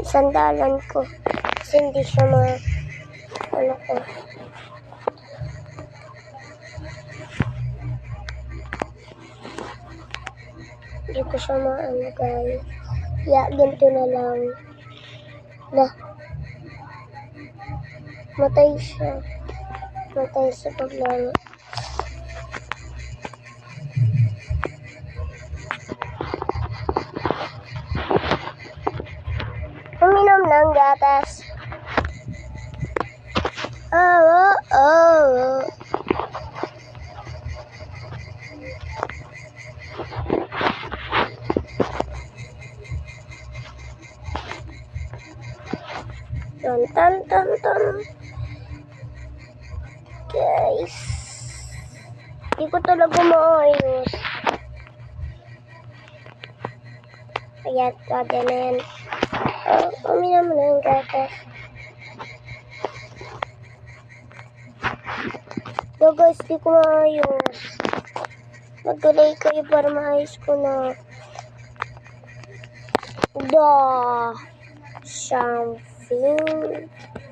sandalan ko. Kasi hindi siya ano ko. Hindi ko siya maano guys. Ya, ganito na lang. Matay siya. Matay sa paglaro. Uminom ng gatas. Oh. Tan. Guys. Hindi ko talaga maayos. Ayan, ganyan. Uminom ng gatas. So guys, di ko maayos. Magkulay kayo para maayos ko na.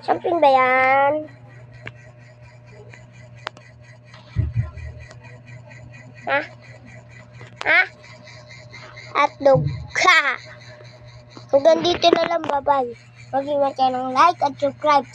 Something ba yan? Ha? Hotdog. Hanggang dito na lang, bye-bye. Huwag iwan kayo ng like at subscribe.